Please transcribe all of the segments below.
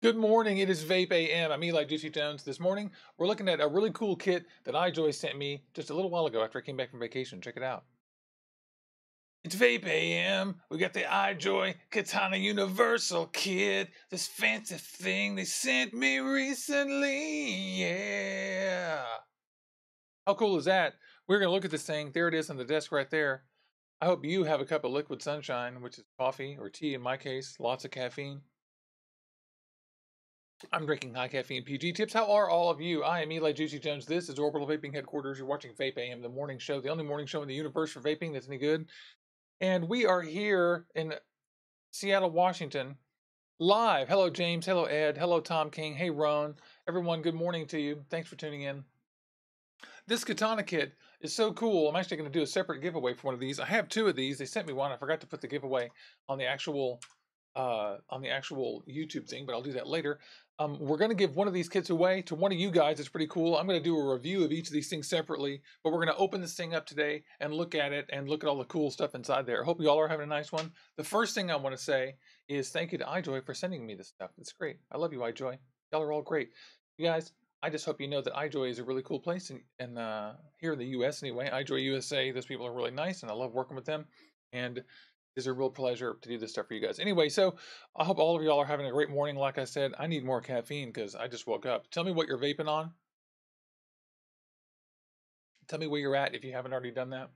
Good morning, it is VapeAM. I'm Juicy Jones. This morning, we're looking at a really cool kit that iJoy sent me just a little while ago after I came back from vacation. Check it out. It's VapeAM. We got the iJoy Katana Universal Kit. This fancy thing they sent me recently. Yeah. How cool is that? We're going to look at this thing. There it is on the desk right there. I hope you have a cup of liquid sunshine, which is coffee or tea in my case. Lots of caffeine. I'm drinking high caffeine PG tips. How are all of you? I am Juicy Jones. This is Orbital Vaping Headquarters. You're watching VapeAM, the morning show, the only morning show in the universe for vaping that's any good. And we are here in Seattle, Washington, live. Hello, James. Hello, Ed. Hello, Tom King. Hey, Ron. Everyone, good morning to you. Thanks for tuning in. This Katana kit is so cool. I'm actually going to do a separate giveaway for one of these. I have two of these. They sent me one. I forgot to put the giveaway on the actual YouTube thing, but I'll do that later. We're going to give one of these kits away to one of you guys. It's pretty cool. I'm going to do a review of each of these things separately, but we're going to open this thing up today and look at it and look at all the cool stuff inside there. I hope you all are having a nice one. The first thing I want to say is thank you to iJoy for sending me this stuff. It's great. I love you, iJoy. Y'all are all great. You guys, I just hope you know that iJoy is a really cool place, and here in the U.S. anyway, iJoy USA, those people are really nice, and I love working with them. And it's a real pleasure to do this stuff for you guys. Anyway, so I hope all of y'all are having a great morning. Like I said, I need more caffeine because I just woke up. Tell me what you're vaping on. Tell me where you're at if you haven't already done that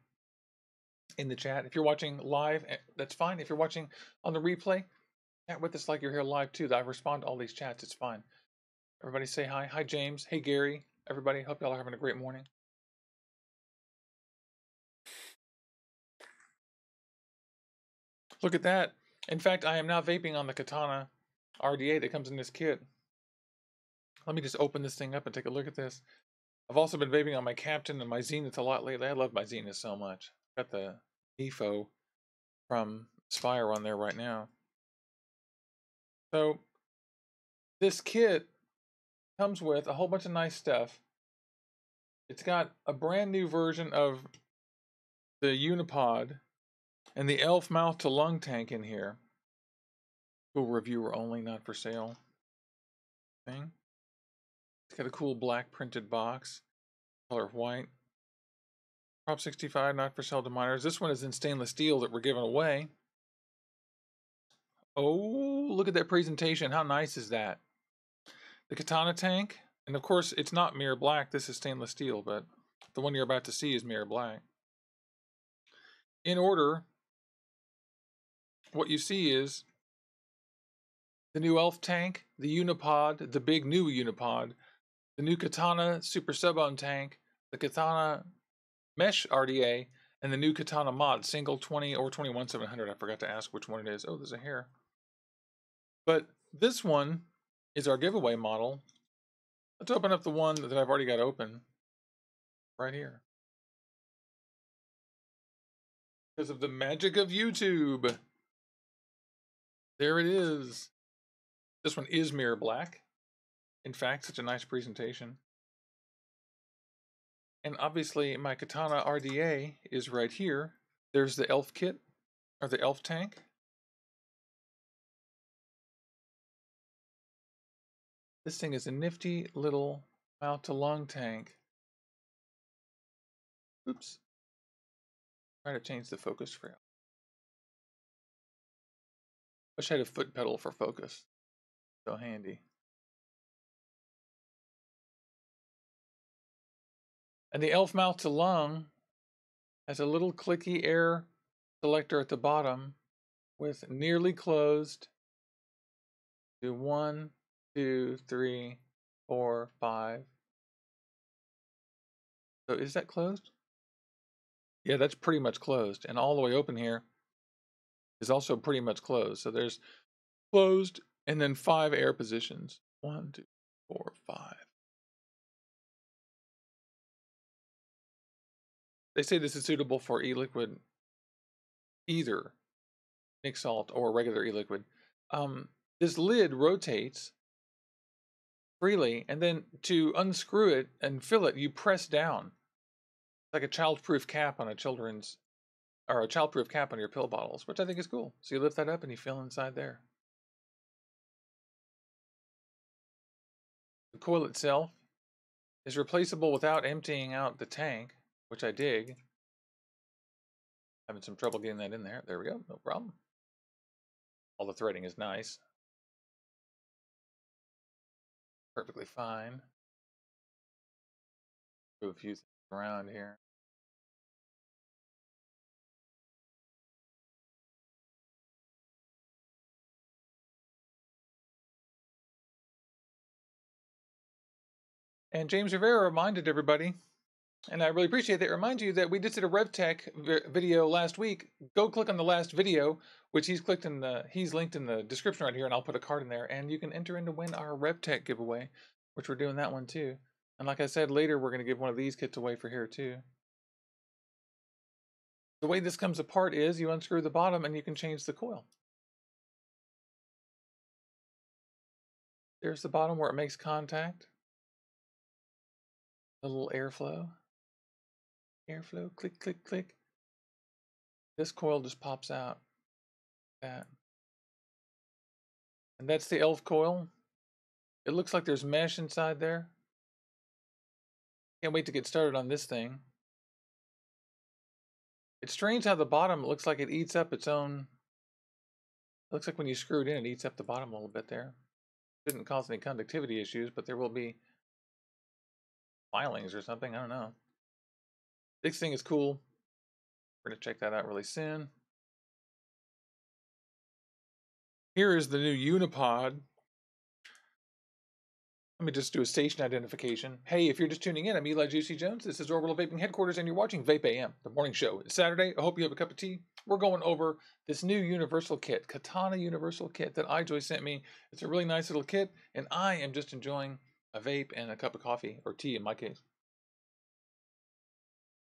in the chat. If you're watching live, that's fine. If you're watching on the replay, chat with us like you're here live too. I respond to all these chats. It's fine. Everybody say hi. Hi, James. Hey, Gary. Everybody, hope y'all are having a great morning. Look at that. In fact, I am now vaping on the Katana RDA that comes in this kit. Let me just open this thing up and take a look at this. I've also been vaping on my Captain and my Zenith a lot lately. I love my Zenith so much. Got the EFO from Spire on there right now. So this kit comes with a whole bunch of nice stuff. It's got a brand new version of the Unipod and the Elf mouth to lung tank in here. Cool reviewer only, not for sale thing. It's got a cool black printed box, color white. Prop 65, not for sale to minors. This one is in stainless steel that we're giving away. Oh, look at that presentation. How nice is that? The Katana tank. And of course, it's not mirror black. This is stainless steel, but the one you're about to see is mirror black. In order, what you see is the new Elf tank, the Unipod, the big new Unipod, the new Katana Super Sub-On tank, the Katana Mesh RDA, and the new Katana Mod, single 20 or 21-700. I forgot to ask which one it is. Oh, there's a hair. But this one is our giveaway model. Let's open up the one that I've already got open right here. Because of the magic of YouTube. There it is. This one is mirror black. In fact, such a nice presentation. And obviously my Katana RDA is right here. There's the Elf kit, or the Elf tank. This thing is a nifty little mouth to lung tank. Oops. Try to change the focus for you. Wish I had a foot pedal for focus. So handy. And the Elf mouth to lung has a little clicky air selector at the bottom with nearly closed. Do 1, 2, 3, 4, 5. So is that closed? Yeah, that's pretty much closed. And all the way open here is also pretty much closed. So there's closed and then 5 air positions. 1, 2, 4, 5. They say this is suitable for e-liquid, either mixed salt or regular e-liquid. This lid rotates freely, and then to unscrew it and fill it, you press down. It's like a child-proof cap on a children's, or a child-proof cap on your pill bottles, which I think is cool. So you lift that up and you fill inside there. coil itself is replaceable without emptying out the tank, which I dig. Having some trouble getting that in there. There we go, no problem. All the threading is nice. Perfectly fine. Move a few things around here. And James Rivera reminded everybody, and I really appreciate that, remind you that we just did a RevTech video last week. Go click on the last video, which he's linked in the description right here, and I'll put a card in there, and you can enter in to win our RevTech giveaway, which we're doing that one too. And like I said, later we're going to give one of these kits away for here too. The way this comes apart is you unscrew the bottom and you can change the coil. There's the bottom where it makes contact. A little airflow. Airflow, click, click, click. This coil just pops out. That. And that's the Elf coil. It looks like there's mesh inside there. Can't wait to get started on this thing. It's strange how the bottom looks like it eats up its own. It looks like when you screw it in, it eats up the bottom a little bit there. Didn't cause any conductivity issues, but there will be filings or something. I don't know. This thing is cool. We're going to check that out really soon. Here is the new Unipod. Let me just do a station identification. Hey, if you're just tuning in, I'm Eli Juicy Jones. This is Orbital Vaping Headquarters, and you're watching VapeAM, the morning show. It's Saturday. I hope you have a cup of tea. We're going over this new universal kit, Katana Universal Kit that iJoy sent me. It's a really nice little kit, and I am just enjoying a vape and a cup of coffee, or tea in my case.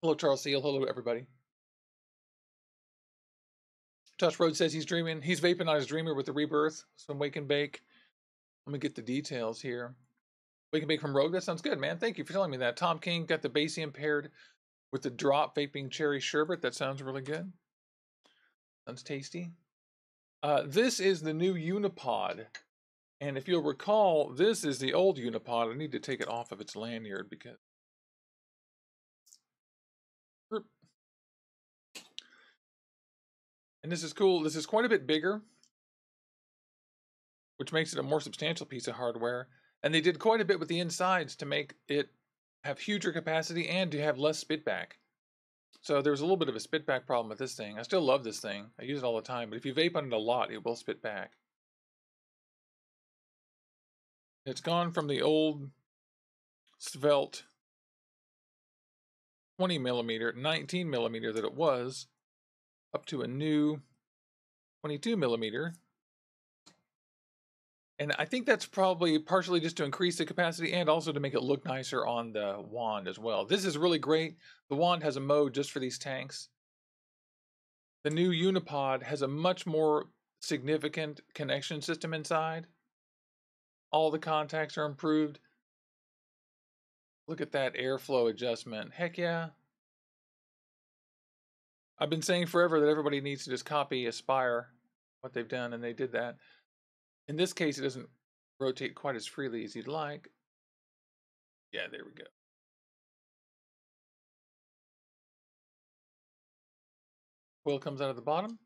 Hello, Charles Seal. Hello, everybody. Josh Rhodes says he's dreaming. He's vaping on his dreamer with the rebirth. Some wake and bake. Let me get the details here. Wake and bake from Rogue. That sounds good, man. Thank you for telling me that. Tom King got the VapeAM paired with the drop vaping cherry sherbet. That sounds really good. Sounds tasty. This is the new Unipod. And if you'll recall, this is the old Unipod. I need to take it off of its lanyard because... And this is cool. This is quite a bit bigger, which makes it a more substantial piece of hardware. And they did quite a bit with the insides to make it have huger capacity and to have less spitback. So there was a little bit of a spitback problem with this thing. I still love this thing. I use it all the time. But if you vape on it a lot, it will spit back. It's gone from the old svelte 20 millimeter, 19 millimeter that it was, up to a new 22 millimeter. And I think that's probably partially just to increase the capacity and also to make it look nicer on the wand as well. This is really great. The wand has a mode just for these tanks. The new Unipod has a much more significant connection system inside. All the contacts are improved. Look at that airflow adjustment. Heck yeah. I've been saying forever that everybody needs to just copy Aspire, what they've done, and they did that. In this case, it doesn't rotate quite as freely as you'd like. Yeah, there we go. Coil comes out of the bottom.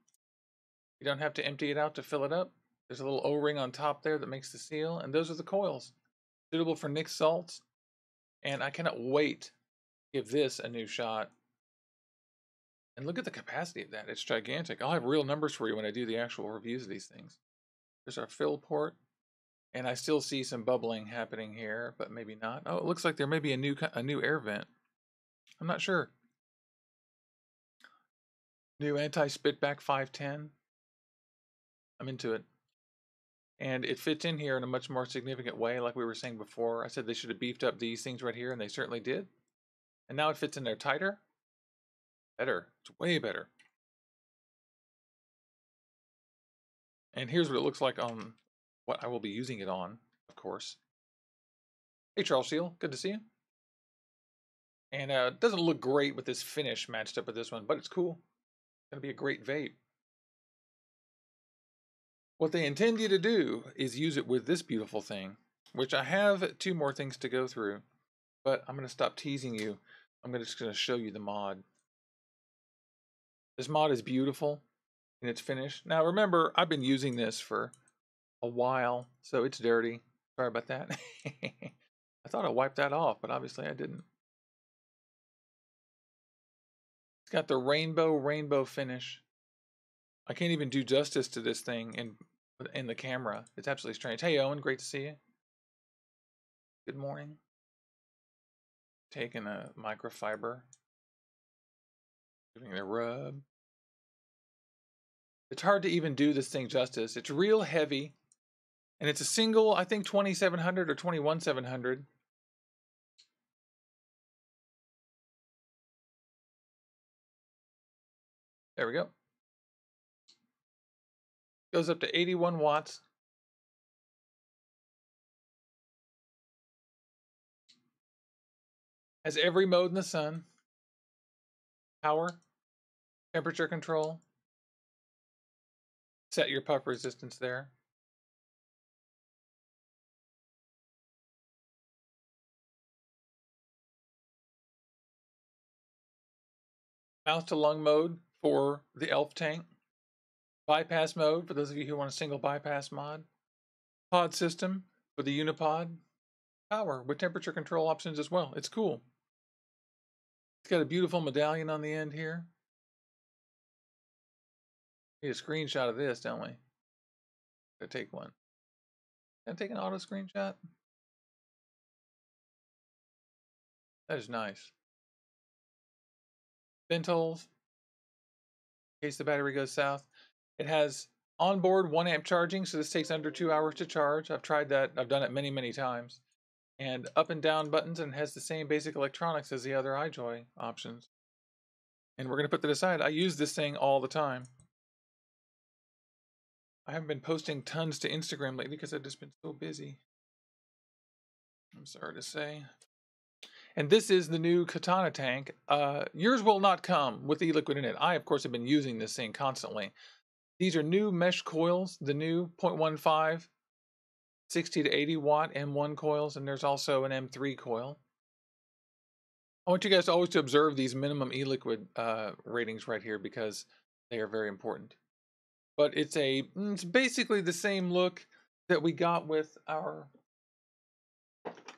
You don't have to empty it out to fill it up. There's a little O-ring on top there that makes the seal, and those are the coils. Suitable for Nick salts, and I cannot wait to give this a new shot. And look at the capacity of that. It's gigantic. I'll have real numbers for you when I do the actual reviews of these things. There's our fill port. And I still see some bubbling happening here, but maybe not. Oh, it looks like there may be a new air vent. I'm not sure. New anti-spitback 510. I'm into it. And it fits in here in a much more significant way, like we were saying before. I said they should have beefed up these things right here, and they certainly did. And now it fits in there tighter. Better. It's way better. And here's what it looks like on what I will be using it on, of course. Hey, Charles Seal. Good to see you. And it doesn't look great with this finish matched up with this one, but it's cool. It's going to be a great vape. What they intend you to do is use it with this beautiful thing, which I have 2 more things to go through, but I'm going to stop teasing you. I'm just going to show you the mod. This mod is beautiful in its finish. Now remember, I've been using this for a while, so it's dirty. Sorry about that. I thought I wiped that off, but obviously I didn't. It's got the rainbow finish. I can't even do justice to this thing in the camera. It's absolutely strange. Hey Owen, great to see you. Good morning. Taking a microfiber, giving it a rub. It's hard to even do this thing justice. It's real heavy, and it's a single, I think 2700 or 21700. There we go. Goes up to 81 watts. Has every mode in the sun. Power, temperature control. Set your puff resistance there. Mouth to lung mode for the Elf tank. Bypass mode for those of you who want a single bypass mod. Pod system for the Unipod. Power with temperature control options as well. It's cool. It's got a beautiful medallion on the end here. Need a screenshot of this, don't we? Gotta take one. Can I take an auto screenshot? That is nice. Vent holes, in case the battery goes south. It has onboard 1 amp charging, so this takes under 2 hours to charge. I've tried that. I've done it many, many times. And up and down buttons, and has the same basic electronics as the other iJoy options. And we're going to put that aside. I use this thing all the time. I haven't been posting tons to Instagram lately because I've just been so busy. I'm sorry to say. And this is the new Katana tank. Yours will not come with e-liquid in it. I, of course, have been using this thing constantly. These are new mesh coils, the new 0.15, 60 to 80 watt M1 coils, and there's also an M3 coil. I want you guys always to observe these minimum e-liquid ratings right here because they are very important. But it's basically the same look that we got with our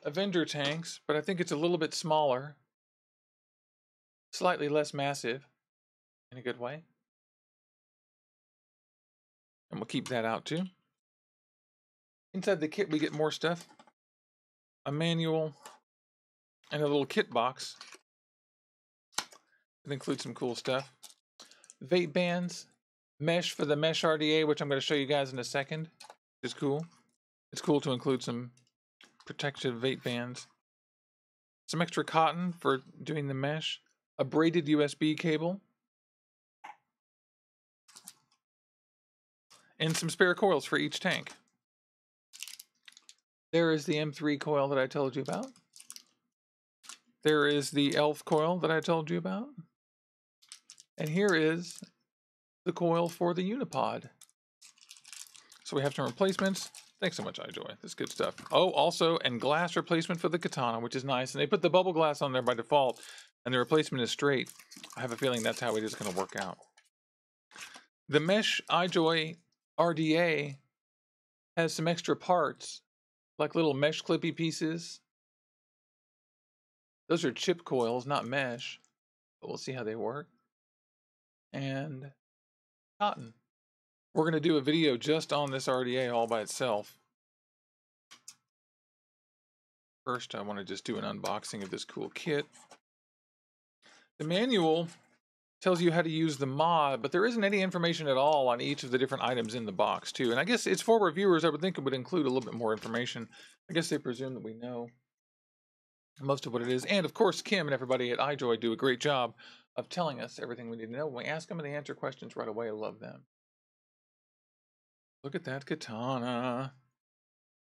Avenger tanks, but I think it's a little bit smaller, slightly less massive in a good way. And we'll keep that out too. Inside the kit we get more stuff. A manual and a little kit box. It includes some cool stuff. Vape bands, mesh for the Mesh RDA, which I'm going to show you guys in a second. It's cool. It's cool to include some protective vape bands. Some extra cotton for doing the mesh. A braided USB cable. And some spare coils for each tank. There is the M3 coil that I told you about. There is the Elf coil that I told you about. And here is the coil for the Unipod. So we have some replacements. Thanks so much, iJoy. That's good stuff. Oh, also, and glass replacement for the Katana, which is nice. And they put the bubble glass on there by default, and the replacement is straight. I have a feeling that's how it is going to work out. The Mesh iJoy RDA has some extra parts, like little mesh clippy pieces. Those are chip coils, not mesh, but we'll see how they work. And cotton. We're going to do a video just on this RDA all by itself. First, I want to just do an unboxing of this cool kit. The manual tells you how to use the mod, but there isn't any information at all on each of the different items in the box, too. And I guess it's for reviewers. I would think it would include a little bit more information. I guess they presume that we know most of what it is. And, of course, Kim and everybody at iJoy do a great job of telling us everything we need to know. When we ask them and they answer questions right away, I love them. Look at that Katana.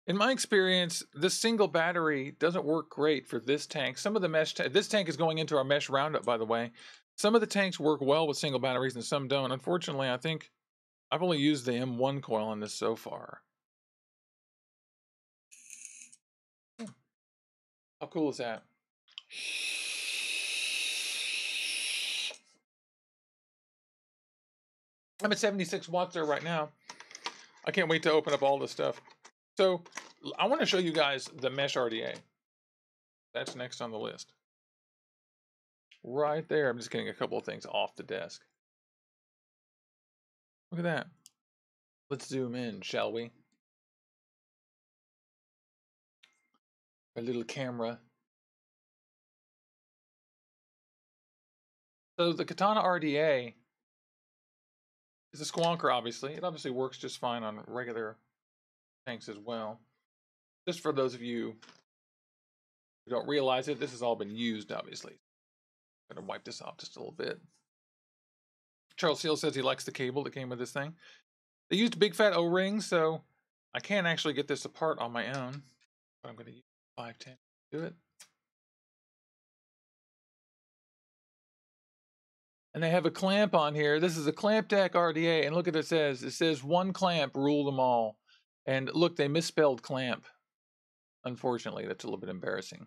In my experience, this single battery doesn't work great for this tank. Some of the mesh, this tank is going into our mesh roundup, by the way. Some of the tanks work well with single batteries and some don't. Unfortunately, I think I've only used the M1 coil on this so far. How cool is that? I'm at 76 watts there right now. I can't wait to open up all this stuff. So I want to show you guys the Mesh RDA. That's next on the list. Right there. I'm just getting a couple of things off the desk. Look at that. Let's zoom in, shall we? A little camera. So the Katana RDA is a squonker, obviously. It obviously works just fine on regular tanks as well. Just for those of you who don't realize it, this has all been used, obviously. I'm going to wipe this off just a little bit. Charles Seal says he likes the cable that came with this thing. They used big fat O-rings, so I can't actually get this apart on my own. But I'm going to use 510 to do it. And they have a clamp on here. This is a clamp deck RDA, and look at it says. It says one clamp, rule them all. And look, they misspelled clamp. Unfortunately, that's a little bit embarrassing.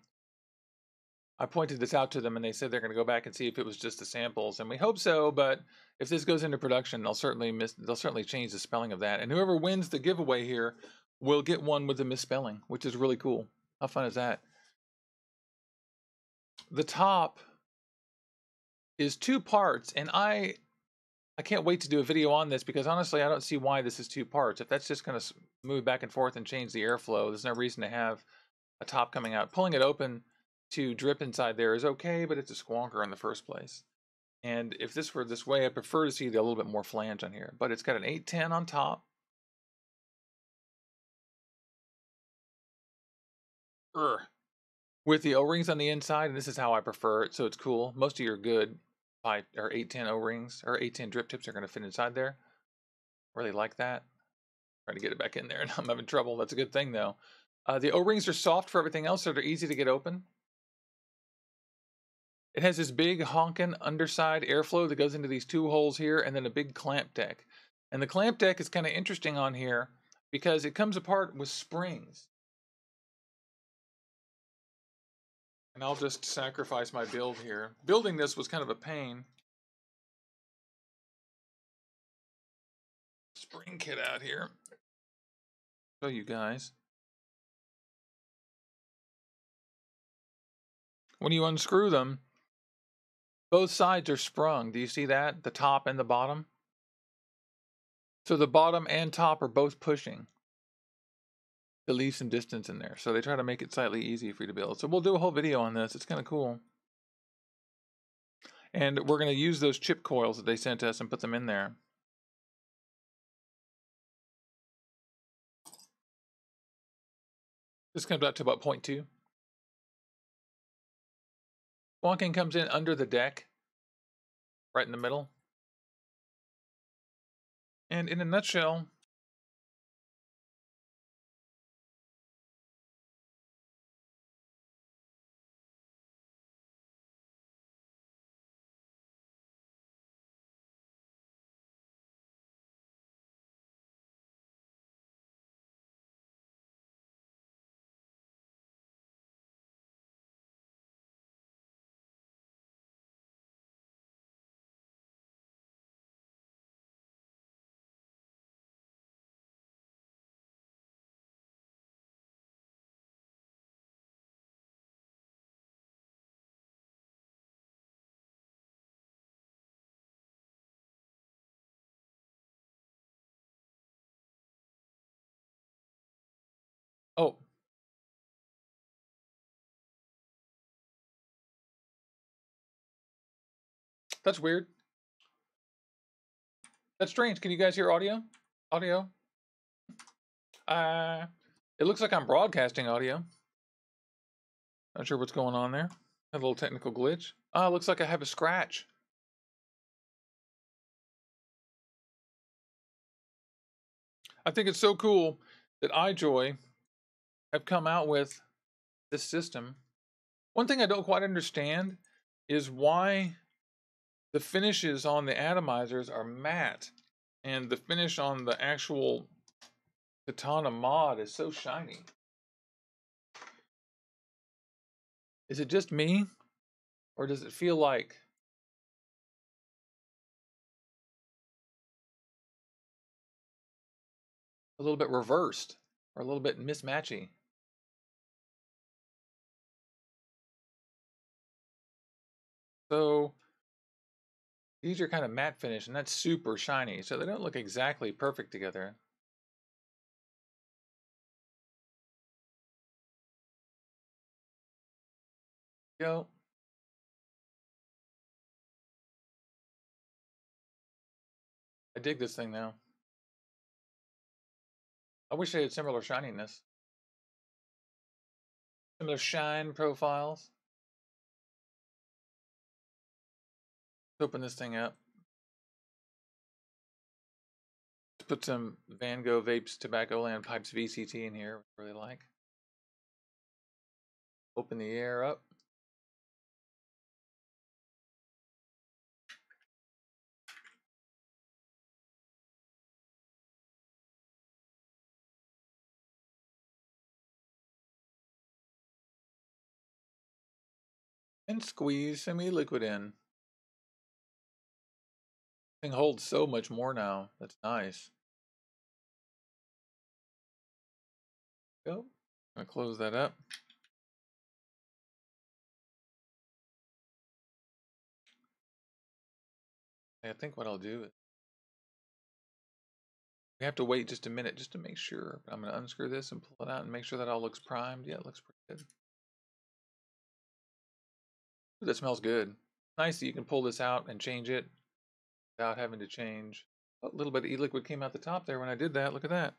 I pointed this out to them, and they said they're going to go back and see if it was just the samples, and we hope so. But if this goes into production, they'll certainly change the spelling of that. And whoever wins the giveaway here will get one with the misspelling, which is really cool. How fun is that? The top is 2 parts, and I can't wait to do a video on this because honestly, I don't see why this is 2 parts. If that's just going to move back and forth and change the airflow, there's no reason to have a top coming out. Pulling it open to drip inside there is okay, but it's a squonker in the first place. And if this were this way, I prefer to see a little bit more flange on here. But it's got an 810 on top. With the O-rings on the inside, and this is how I prefer it, so it's cool. Most of your good 810 O-rings or 810 drip tips are going to fit inside there. Really like that. Trying to get it back in there, and I'm having trouble. That's a good thing, though. The O-rings are soft for everything else, so they're easy to get open. It has this big honking underside airflow that goes into these 2 holes here, and then a big clamp deck. And the clamp deck is kind of interesting on here because it comes apart with springs. And I'll just sacrifice my build here. Building this was kind of a pain. Spring kit out here. Show you guys. When you unscrew them, both sides are sprung. Do you see that? The top and the bottom. So the bottom and top are both pushing to leave some distance in there. So they try to make it slightly easy for you to build. So we'll do a whole video on this. It's kind of cool. And we're going to use those chip coils that they sent us and put them in there. This comes out to about 0.2. Wonking comes in under the deck, right in the middle. And in a nutshell, oh, that's weird. That's strange. Can you guys hear audio? Audio? It looks like I'm broadcasting audio. Not sure what's going on there. A little technical glitch. Ah, looks like I have a scratch. I think it's so cool that iJoy have come out with this system. One thing I don't quite understand is why the finishes on the atomizers are matte and the finish on the actual Katana Mod is so shiny. Is it just me? Or does it feel like a little bit reversed or a little bit mismatchy? So these are kind of matte finish, and that's super shiny, so they don't look exactly perfect together. Go. I dig this thing now. I wish they had similar shininess. Similar shine profiles. Let's open this thing up. Let's put some Van Gogh Vapes Tobacco Land Pipes VCT in here, which I really like. Open the air up. And squeeze some e-liquid in. Thing holds so much more now. That's nice. Go. I'm gonna close that up. I think what I'll do is we have to wait just a minute just to make sure. I'm gonna unscrew this and pull it out and make sure that all looks primed. Yeah, it looks pretty good. Ooh, that smells good. Nice that you can pull this out and change it without having to change. A little bit of e-liquid came out the top there when I did that. Look at that.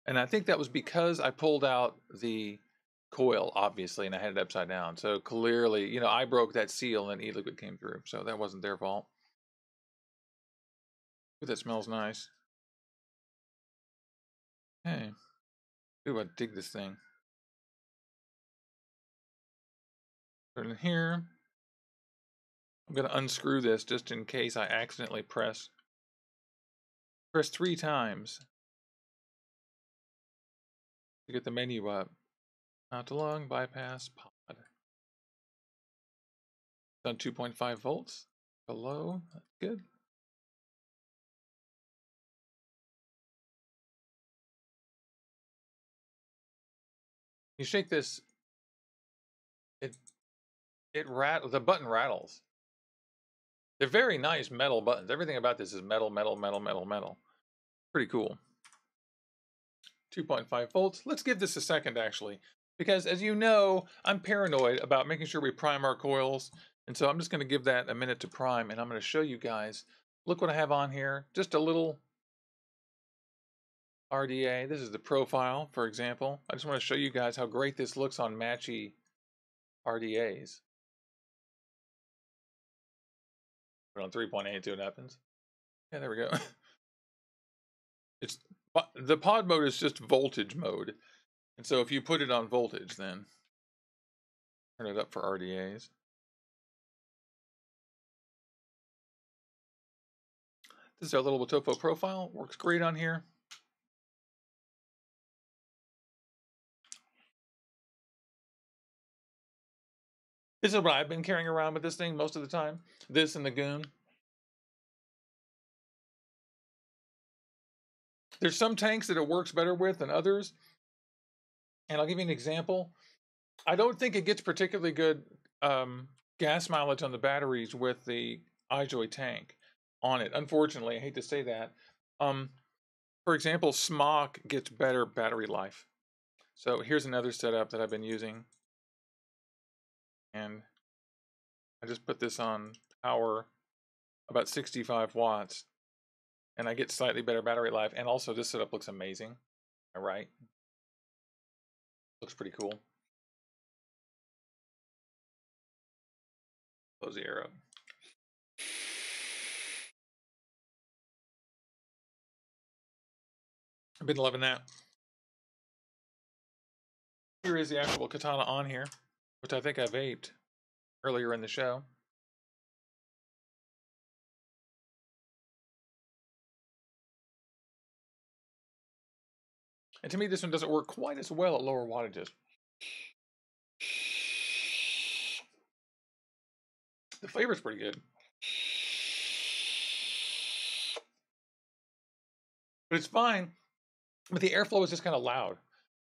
And I think that was because I pulled out the coil, obviously, and I had it upside down. So clearly, you know, I broke that seal and e-liquid came through. So that wasn't their fault. Ooh, that smells nice. Hey. Ooh, I dig this thing. Put it in here. I'm going to unscrew this just in case I accidentally press 3 times to get the menu up. Not too long, bypass pod. It's on 2.5 volts. Below, that's good. You shake this, the button rattles. They're very nice metal buttons. Everything about this is metal, metal, metal, metal, metal. Pretty cool. 2.5 volts. Let's give this a second, actually, because as you know, I'm paranoid about making sure we prime our coils. And so I'm just going to give that a minute to prime, and I'm going to show you guys. Look what I have on here. Just a little RDA. This is the profile, for example. I just want to show you guys how great this looks on matchy RDAs. Put on 3.8, see what happens. Yeah, there we go. It's the pod mode is just voltage mode. And so if you put it on voltage, then turn it up for RDAs. This is our little Watofo profile. Works great on here. This is what I've been carrying around with this thing most of the time. This and the Goon. There's some tanks that it works better with than others. And I'll give you an example. I don't think it gets particularly good gas mileage on the batteries with the iJoy tank on it. Unfortunately, I hate to say that. For example, Smock gets better battery life. So here's another setup that I've been using. And I just put this on power about 65 watts. And I get slightly better battery life. And also this setup looks amazing. All right. Looks pretty cool. Close the air up. I've been loving that. Here is the actual Katana on here, which I think I vaped earlier in the show. And to me, this one doesn't work quite as well at lower wattages. The flavor's pretty good. But it's fine. But the airflow is just kind of loud.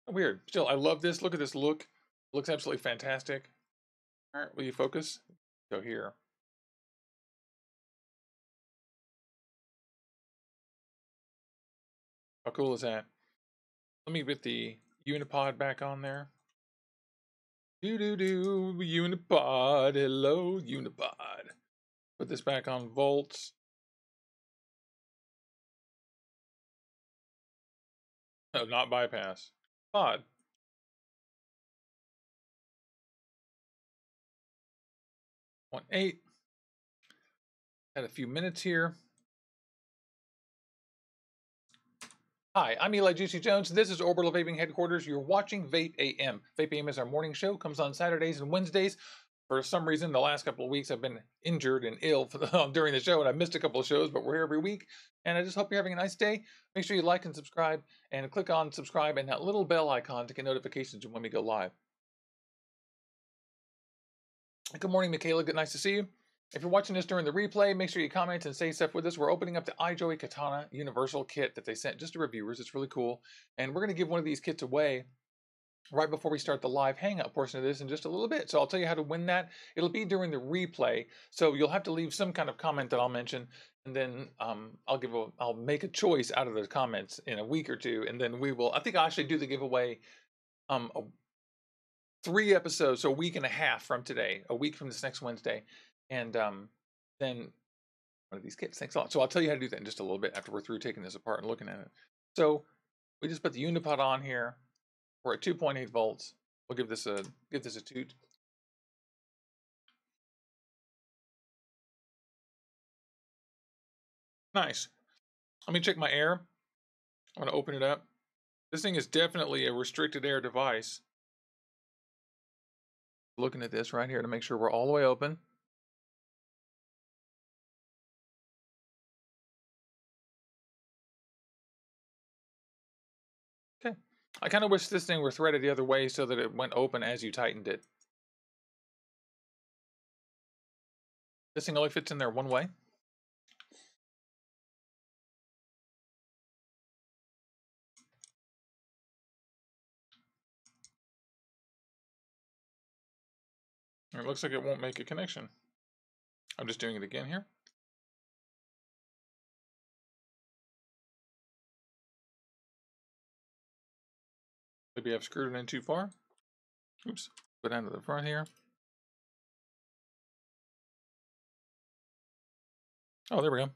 Weird. Still, I love this. Look at this look. It looks absolutely fantastic. All right, will you focus? Go here. How cool is that? Let me get the Unipod back on there. Unipod. Hello, Unipod. Put this back on volts. No, not bypass. Pod. 0.8. Had a few minutes here. Hi, I'm Eli Juicy Jones. This is Orbital Vaping Headquarters. You're watching VapeAM. VapeAM is our morning show. Comes on Saturdays and Wednesdays. For some reason, the last couple of weeks, I've been injured and ill during the show, and I missed a couple of shows, but we're here every week. And I just hope you're having a nice day. Make sure you like and subscribe, and click on subscribe and that little bell icon to get notifications when we go live. Good morning, Michaela. Good, nice to see you. If you're watching this during the replay, make sure you comment and say stuff with us. We're opening up the iJoy Katana Universal Kit that they sent just to reviewers. It's really cool. And we're going to give one of these kits away right before we start the live hangout portion of this in just a little bit. So I'll tell you how to win that. It'll be during the replay. So you'll have to leave some kind of comment that I'll mention. And then I'll make a choice out of those comments in a week or two. And then I think I'll actually do the giveaway 3 episodes, so a week and a half from today, a week from this next Wednesday. And then one of these kits. Thanks a lot. So I'll tell you how to do that in just a little bit after we're through taking this apart and looking at it. So we just put the Unipod on here. We're at 2.8 volts. We'll give this a toot. Nice. Let me check my air. I'm going to open it up. This thing is definitely a restricted air device. Looking at this right here to make sure we're all the way open. Okay. I kind of wish this thing were threaded the other way so that it went open as you tightened it. This thing only fits in there one way. It looks like it won't make a connection. I'm just doing it again here. Maybe I've screwed it in too far. Oops. Go down to the front here. Oh, there we go.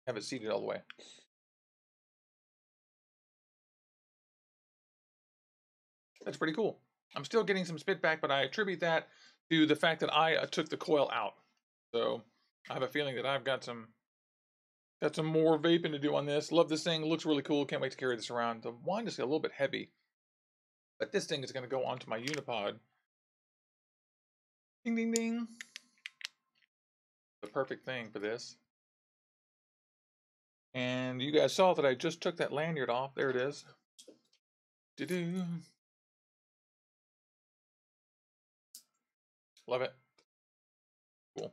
Have it seated all the way. That's pretty cool. I'm still getting some spit back, but I attribute that to the fact that I took the coil out. So I have a feeling that I've got some more vaping to do on this. Love this thing. It looks really cool. Can't wait to carry this around. The wand is a little bit heavy, but this thing is going to go onto my Unipod. Ding, ding, ding. The perfect thing for this. And you guys saw that I just took that lanyard off. There it is. Do-do. Love it. Cool.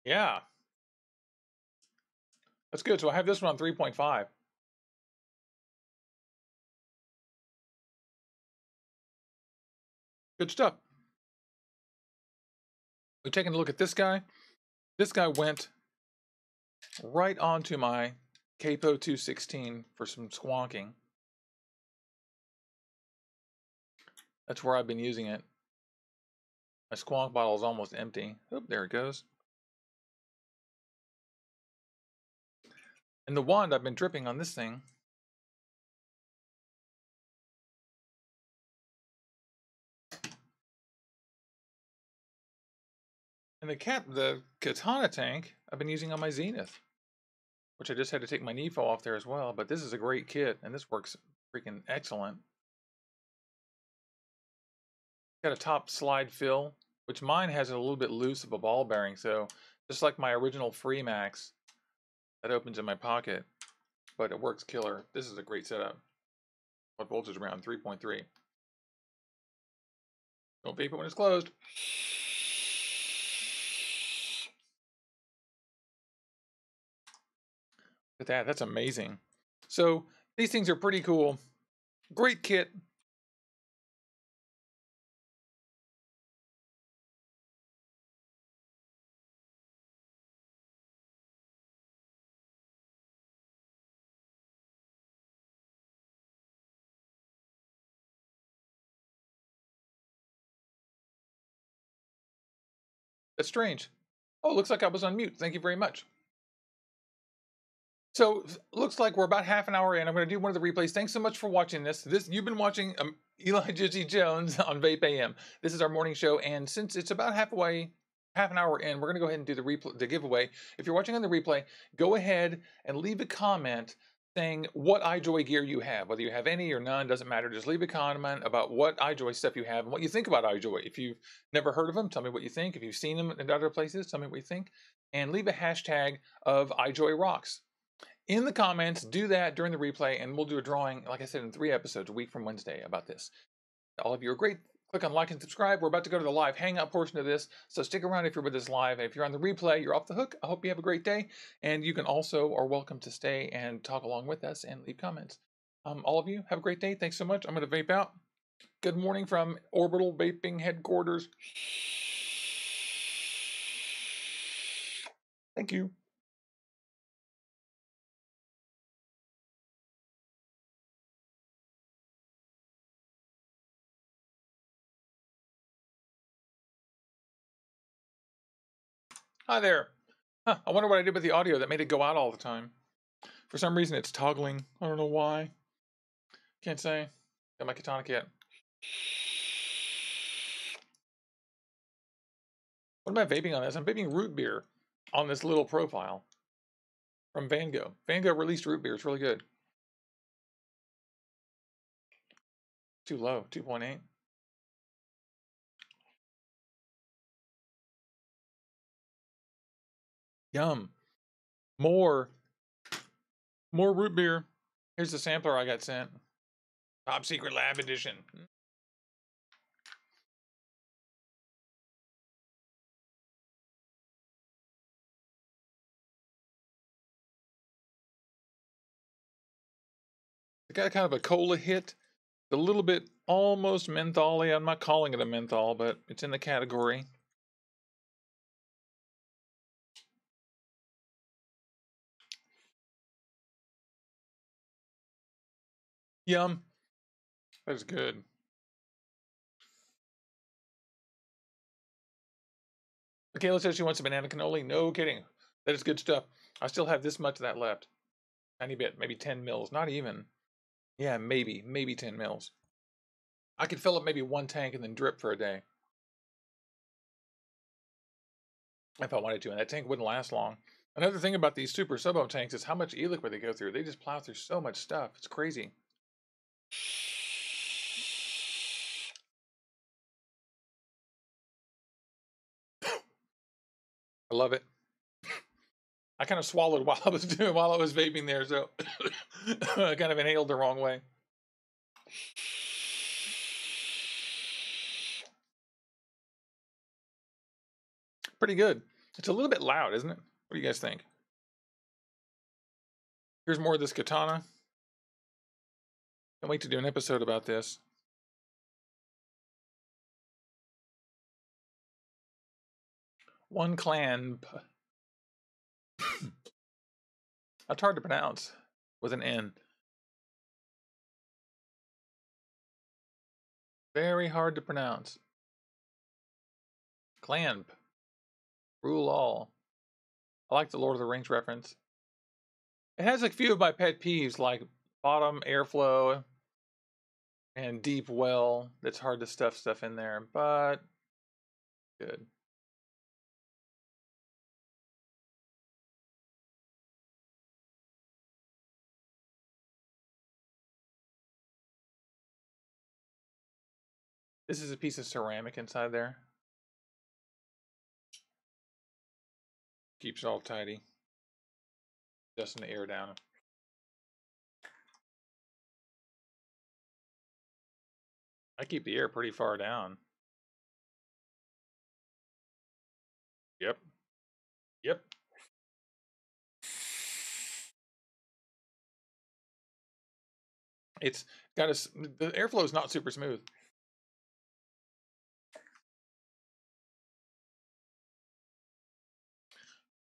Yeah. That's good. So I have this one on 3.5. Good stuff. We're taking a look at this guy. This guy went right onto my Capo 216 for some squonking. That's where I've been using it. My squonk bottle is almost empty. Oop, there it goes. And the wand I've been dripping on this thing. And the Katana tank I've been using on my Zenith, which I just had to take my NEFO off there as well. But this is a great kit, and this works freaking excellent. Got a top slide fill, which mine has a little bit loose of a ball bearing. So just like my original Freemax, that opens in my pocket, but it works killer. This is a great setup. What voltage around 3.3. Don't vape it when it's closed. Look at that. That's amazing. So these things are pretty cool. Great kit. That's strange. Oh, it looks like I was on mute. Thank you very much. So looks like we're about half an hour in. I'm going to do one of the replays. Thanks so much for watching this. You've been watching Eli Juicy Jones on VapeAM. This is our morning show, and since it's about half an hour in, we're going to go ahead and do the giveaway. If you're watching on the replay, go ahead and leave a comment saying what iJoy gear you have, whether you have any or none, doesn't matter. Just leave a comment about what iJoy stuff you have and what you think about iJoy. If you've never heard of them, tell me what you think. If you've seen them in other places, tell me what you think. And leave a hashtag of iJoy Rocks in the comments. Do that during the replay, and we'll do a drawing, like I said, in 3 episodes a week from Wednesday about this. All of you are great. Click on like and subscribe. We're about to go to the live hangout portion of this, so stick around if you're with us live. If you're on the replay, you're off the hook. I hope you have a great day, and you can also are welcome to stay and talk along with us and leave comments. All of you have a great day. Thanks so much. I'm going to vape out. Good morning from Orbital Vaping Headquarters. Thank you. Hi there. Huh, I wonder what I did with the audio that made it go out all the time. For some reason, it's toggling. I don't know why. Can't say. Got my Katana kit. What am I vaping on this? I'm vaping root beer on this little profile from Van Gogh. Van Gogh released root beer. It's really good. Too low, 2.8. Yum. More root beer. Here's the sampler I got sent. Top secret lab edition. It got kind of a cola hit. A little bit almost menthol-y. I'm not calling it a menthol, but it's in the category. Yum. That is good. Michaela says she wants a banana cannoli. No kidding. That is good stuff. I still have this much of that left. Tiny bit, maybe 10 mils. Not even. Yeah, maybe 10 mils. I could fill up maybe 1 tank and then drip for a day. If I wanted to, and that tank wouldn't last long. Another thing about these super sub-ohm tanks is how much e-liquid they go through. They just plow through so much stuff. It's crazy. I love it. I kind of swallowed while I was vaping there, so I kind of inhaled the wrong way. Pretty good. It's a little bit loud, isn't it? What do you guys think? Here's more of this Katana. Can't wait to do an episode about this. One clan. That's hard to pronounce with an N. Very hard to pronounce. Clamp. Rule all. I like the Lord of the Rings reference. It has a few of my pet peeves, like bottom airflow and deep well. That's hard to stuff stuff in there, but good. This is a piece of ceramic inside there. Keeps it all tidy. Dusting the air down. I keep the air pretty far down. Yep. Yep. It's got the airflow is not super smooth.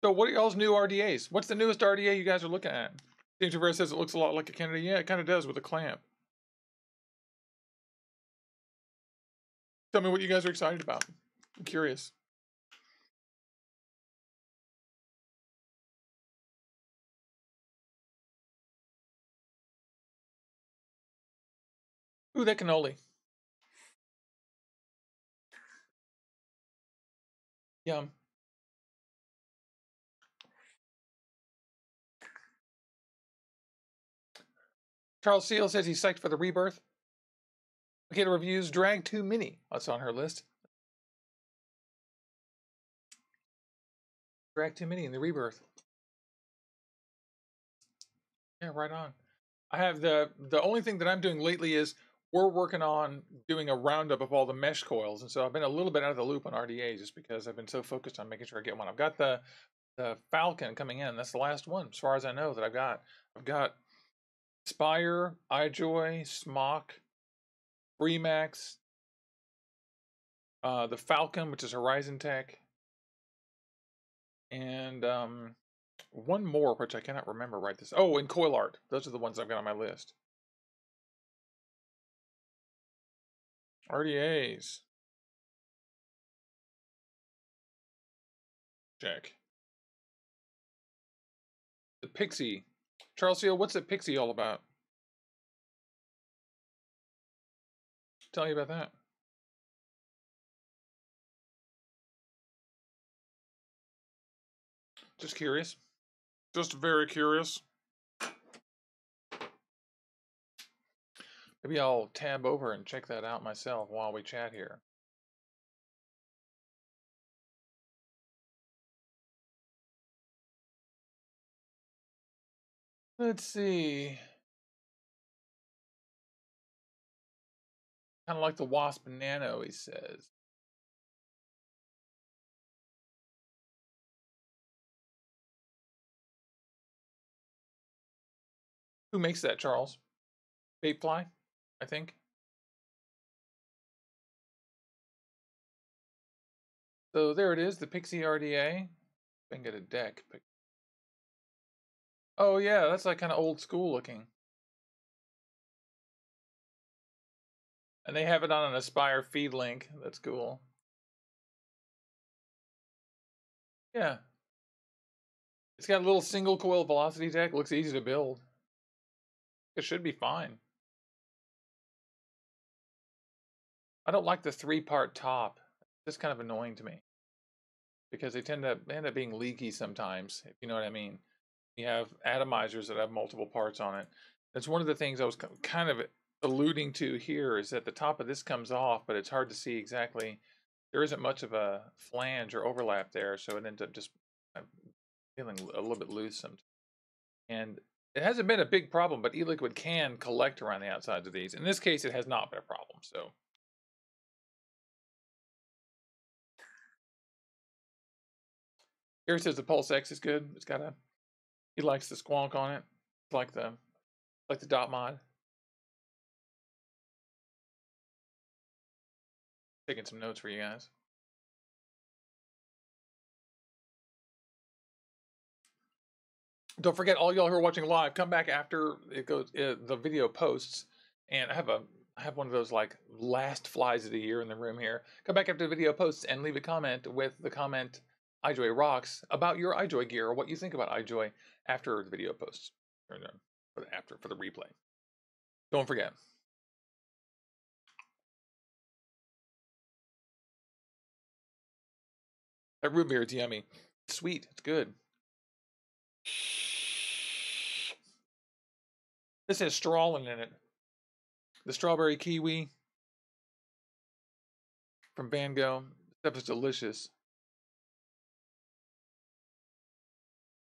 So what are y'all's new RDAs? What's the newest RDA you guys are looking at? James Rivera says it looks a lot like a Kennedy. Yeah, it kind of does with a clamp. Tell me what you guys are excited about. I'm curious. Ooh, that cannoli. Yum. Charles Seal says he's psyched for the rebirth. Makeda reviews Drag 2 Mini. That's on her list. Drag 2 Mini in the rebirth. Yeah, right on. I have the only thing that I'm doing lately is we're working on doing a roundup of all the mesh coils, and so I've been a little bit out of the loop on RDA just because I've been so focused on making sure I get one. I've got the Falcon coming in. That's the last one, as far as I know, that I've got. I've got Spire, iJoy, Smock, Freemax, the Falcon, which is Horizon Tech, and one more, which I cannot remember right this. Oh, and Coil Art. Those are the ones I've got on my list. RDAs. Check. The Pixie. Charles Seal, what's the Pixie all about? Tell me about that. Just curious. Just very curious. Maybe I'll tab over and check that out myself while we chat here. Let's see. Kind of like the Wasp Nano, he says. Who makes that, Charles? Vapefly, I think. So there it is, the Pixie RDA. I can get a deck. Oh yeah, that's like kind of old school looking. And they have it on an Aspire feed link. That's cool. Yeah. It's got a little single coil velocity deck. Looks easy to build. It should be fine. I don't like the 3-part top. It's kind of annoying to me. Because they tend to end up being leaky sometimes, if you know what I mean. You have atomizers that have multiple parts on it. That's one of the things I was kind of alluding to here, is that the top of this comes off, but it's hard to see exactly. There isn't much of a flange or overlap there, so it ends up just feeling a little bit loose sometimes. And it hasn't been a big problem, but e-liquid can collect around the outsides of these. In this case, it has not been a problem. So Gary says the Pulse X is good. It's got he likes the squonk on it. It's like the dot mod. Taking some notes for you guys. Don't forget, all y'all who are watching live, come back after it goes the video posts, and I have one of those like last flies of the year in the room here. Come back after the video posts and leave a comment with the comment iJoy rocks about your iJoy gear or what you think about iJoy after the video posts or for the replay. Don't forget. That root beer is yummy. It's sweet. It's good. This has strawlin in it. The strawberry kiwi from Van Gogh. This stuff is delicious.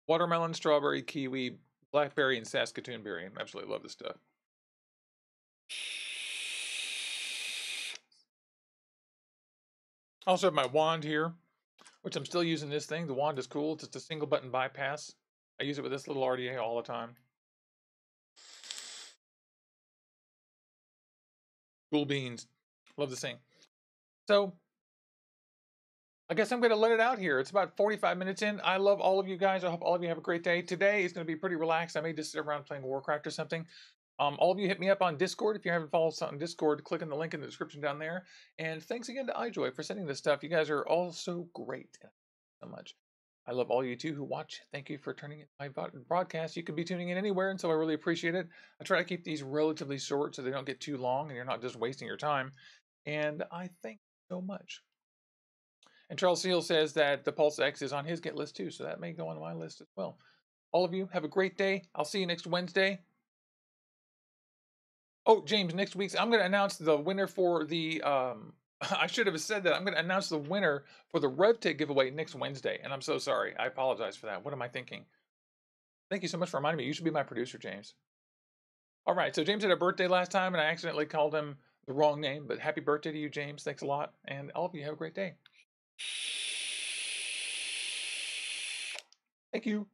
Watermelon, strawberry, kiwi, blackberry, and Saskatoon berry. I absolutely love this stuff. I also have my wand here. which I'm still using this thing. The wand is cool. It's just a single button bypass. I use it with this little RDA all the time. Cool beans. Love this thing. So I guess I'm going to let it out here. It's about 45 minutes in. I love all of you guys. I hope all of you have a great day. Today is going to be pretty relaxed. I may just sit around playing Warcraft or something. All of you hit me up on Discord. If you haven't followed us on Discord, click on the link in the description down there. And thanks again to iJoy for sending this stuff. You guys are all so great. Thank you so much. I love all you too who watch. Thank you for turning in my broadcast. You could be tuning in anywhere, and so I really appreciate it. I try to keep these relatively short so they don't get too long and you're not just wasting your time. And I thank you so much. And Charles Seal says that the Pulse X is on his get list too, so that may go on my list as well. All of you, have a great day. I'll see you next Wednesday. Oh, James, next week's, I'm going to announce the winner for the, I should have said that. I'm going to announce the winner for the RevTech giveaway next Wednesday, and I'm so sorry. I apologize for that. What am I thinking? Thank you so much for reminding me. You should be my producer, James. All right, so James had a birthday last time, and I accidentally called him the wrong name, but happy birthday to you, James. Thanks a lot, and all of you have a great day. Thank you.